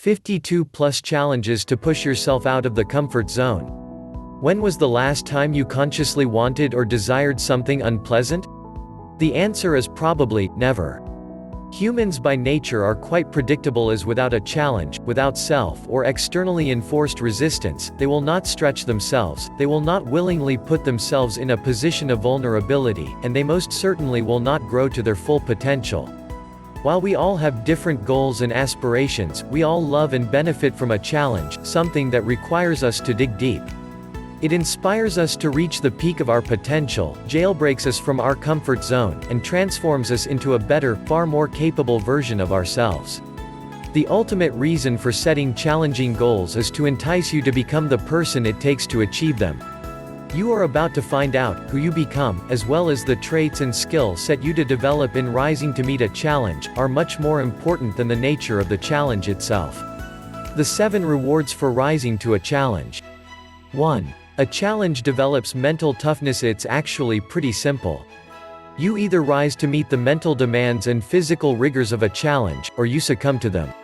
52 plus challenges to push yourself out of the comfort zone. When was the last time you consciously wanted or desired something unpleasant? The answer is probably, never. Humans by nature are quite predictable, as without a challenge, without self or externally enforced resistance, they will not stretch themselves, they will not willingly put themselves in a position of vulnerability, and they most certainly will not grow to their full potential. While we all have different goals and aspirations, we all love and benefit from a challenge, something that requires us to dig deep. It inspires us to reach the peak of our potential, jailbreaks us from our comfort zone, and transforms us into a better, far more capable version of ourselves. The ultimate reason for setting challenging goals is to entice you to become the person it takes to achieve them. You are about to find out who you become, as well as the traits and skill set you to develop in rising to meet a challenge, are much more important than the nature of the challenge itself. The 7 rewards for rising to a challenge. 1. A challenge develops mental toughness. It's actually pretty simple. You either rise to meet the mental demands and physical rigors of a challenge, or you succumb to them.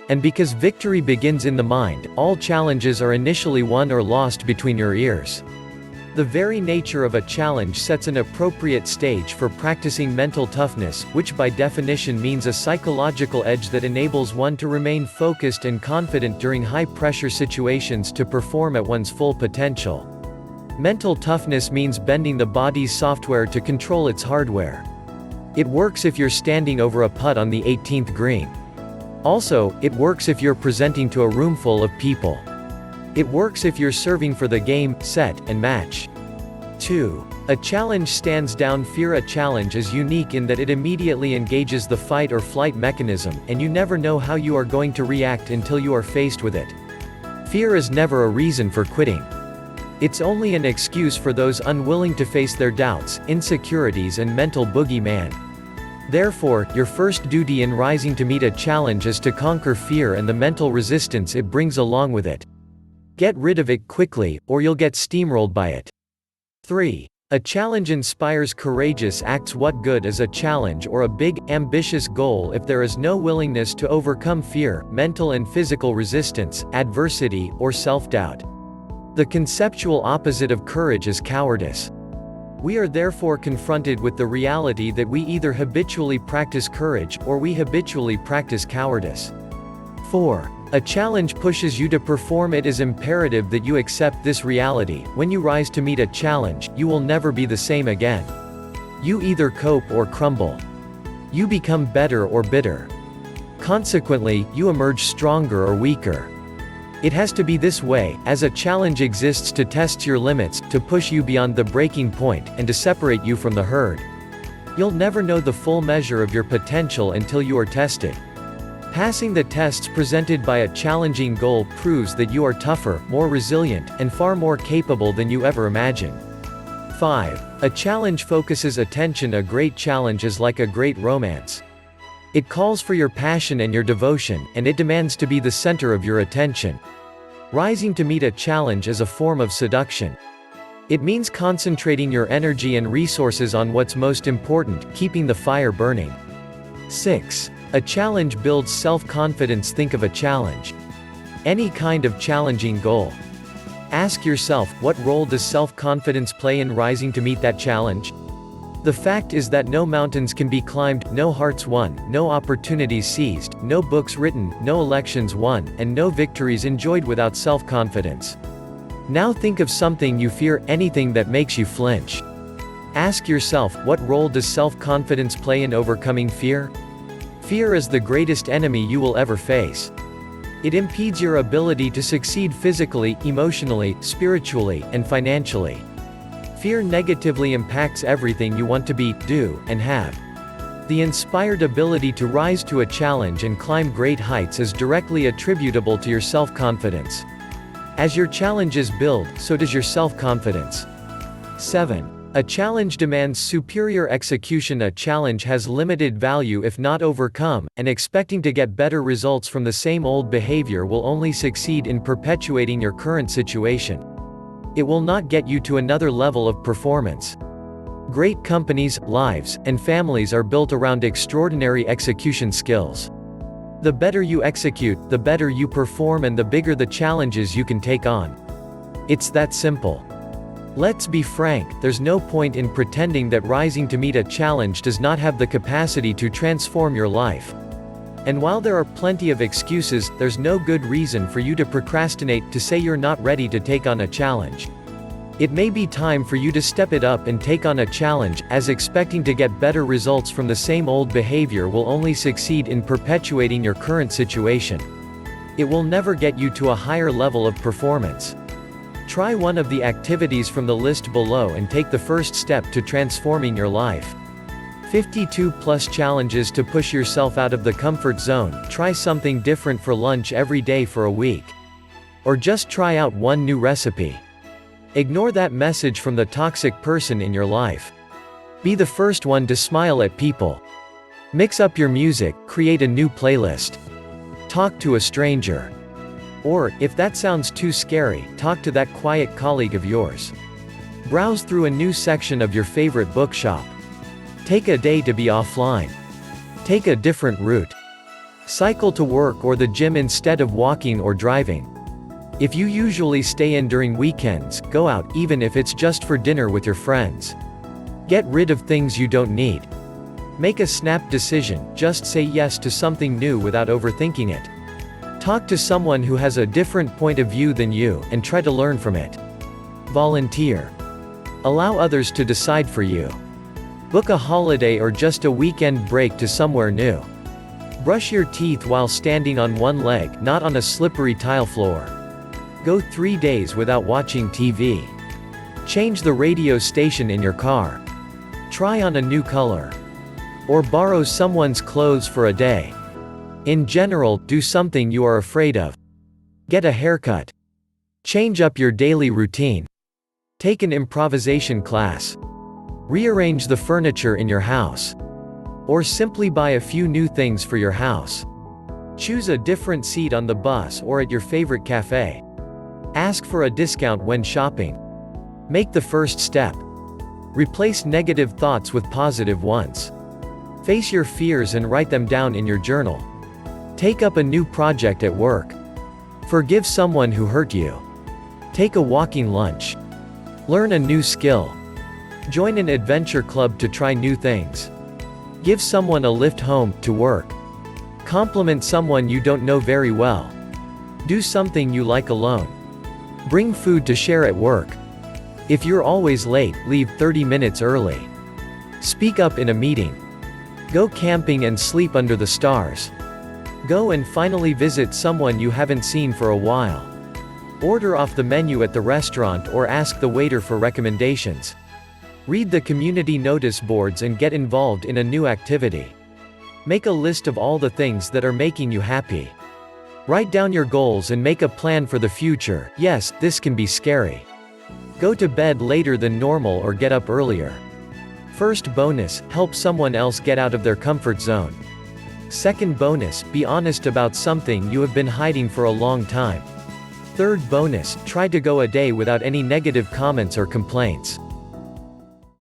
And because victory begins in the mind, all challenges are initially won or lost between your ears. The very nature of a challenge sets an appropriate stage for practicing mental toughness, which by definition means a psychological edge that enables one to remain focused and confident during high-pressure situations to perform at one's full potential. Mental toughness means bending the body's software to control its hardware. It works if you're standing over a putt on the 18th green. Also, it works if you're presenting to a room full of people. It works if you're serving for the game, set, and match. 2. A challenge stands down fear. A challenge is unique in that it immediately engages the fight or flight mechanism, and you never know how you are going to react until you are faced with it. Fear is never a reason for quitting. It's only an excuse for those unwilling to face their doubts, insecurities, and mental boogeyman. Therefore, your first duty in rising to meet a challenge is to conquer fear and the mental resistance it brings along with it. Get rid of it quickly, or you'll get steamrolled by it. 3. A challenge inspires courageous acts. What good is a challenge or a big, ambitious goal if there is no willingness to overcome fear, mental and physical resistance, adversity, or self-doubt? The conceptual opposite of courage is cowardice. We are therefore confronted with the reality that we either habitually practice courage, or we habitually practice cowardice. 4. A challenge pushes you to perform. It is imperative that you accept this reality. When you rise to meet a challenge, you will never be the same again. You either cope or crumble. You become better or bitter. Consequently, you emerge stronger or weaker. It has to be this way, as a challenge exists to test your limits, to push you beyond the breaking point, and to separate you from the herd. You'll never know the full measure of your potential until you are tested. Passing the tests presented by a challenging goal proves that you are tougher, more resilient, and far more capable than you ever imagined. 5. A challenge focuses attention. A great challenge is like a great romance. It calls for your passion and your devotion, and it demands to be the center of your attention. Rising to meet a challenge is a form of seduction. It means concentrating your energy and resources on what's most important, keeping the fire burning. 6. A challenge builds self-confidence. Think of a challenge. Any kind of challenging goal. Ask yourself, what role does self-confidence play in rising to meet that challenge? The fact is that no mountains can be climbed, no hearts won, no opportunities seized, no books written, no elections won, and no victories enjoyed without self-confidence. Now think of something you fear, anything that makes you flinch. Ask yourself, what role does self-confidence play in overcoming fear? Fear is the greatest enemy you will ever face. It impedes your ability to succeed physically, emotionally, spiritually, and financially. Fear negatively impacts everything you want to be, do, and have. The inspired ability to rise to a challenge and climb great heights is directly attributable to your self-confidence. As your challenges build, so does your self-confidence. 7. A challenge demands superior execution. A challenge has limited value if not overcome, and expecting to get better results from the same old behavior will only succeed in perpetuating your current situation. It will not get you to another level of performance. Great companies, lives, and families are built around extraordinary execution skills. The better you execute, the better you perform and the bigger the challenges you can take on. It's that simple. Let's be frank, there's no point in pretending that rising to meet a challenge does not have the capacity to transform your life. And while there are plenty of excuses, there's no good reason for you to procrastinate, to say you're not ready to take on a challenge. It may be time for you to step it up and take on a challenge, as expecting to get better results from the same old behavior will only succeed in perpetuating your current situation. It will never get you to a higher level of performance. Try one of the activities from the list below and take the first step to transforming your life. 52 plus challenges to push yourself out of the comfort zone. Try something different for lunch every day for a week. Or just try out one new recipe. Ignore that message from the toxic person in your life. Be the first one to smile at people. Mix up your music, create a new playlist. Talk to a stranger. Or, if that sounds too scary, talk to that quiet colleague of yours. Browse through a new section of your favorite bookshop. Take a day to be offline. Take a different route. Cycle to work or the gym instead of walking or driving. If you usually stay in during weekends, go out, even if it's just for dinner with your friends. Get rid of things you don't need. Make a snap decision, just say yes to something new without overthinking it. Talk to someone who has a different point of view than you, and try to learn from it. Volunteer. Allow others to decide for you. Book a holiday or just a weekend break to somewhere new. Brush your teeth while standing on one leg, not on a slippery tile floor. Go 3 days without watching TV. Change the radio station in your car. Try on a new color. Or borrow someone's clothes for a day. In general, do something you are afraid of. Get a haircut. Change up your daily routine. Take an improvisation class. Rearrange the furniture in your house. Or simply buy a few new things for your house. Choose a different seat on the bus or at your favorite cafe. Ask for a discount when shopping. Make the first step. Replace negative thoughts with positive ones. Face your fears and write them down in your journal. Take up a new project at work. Forgive someone who hurt you. Take a walking lunch. Learn a new skill. Join an adventure club to try new things. Give someone a lift home, to work. Compliment someone you don't know very well. Do something you like alone. Bring food to share at work. If you're always late, leave 30 minutes early. Speak up in a meeting. Go camping and sleep under the stars. Go and finally visit someone you haven't seen for a while. Order off the menu at the restaurant or ask the waiter for recommendations. Read the community notice boards and get involved in a new activity. Make a list of all the things that are making you happy. Write down your goals and make a plan for the future. Yes, this can be scary. Go to bed later than normal or get up earlier. First bonus, help someone else get out of their comfort zone. Second bonus, be honest about something you have been hiding for a long time. Third bonus, try to go a day without any negative comments or complaints.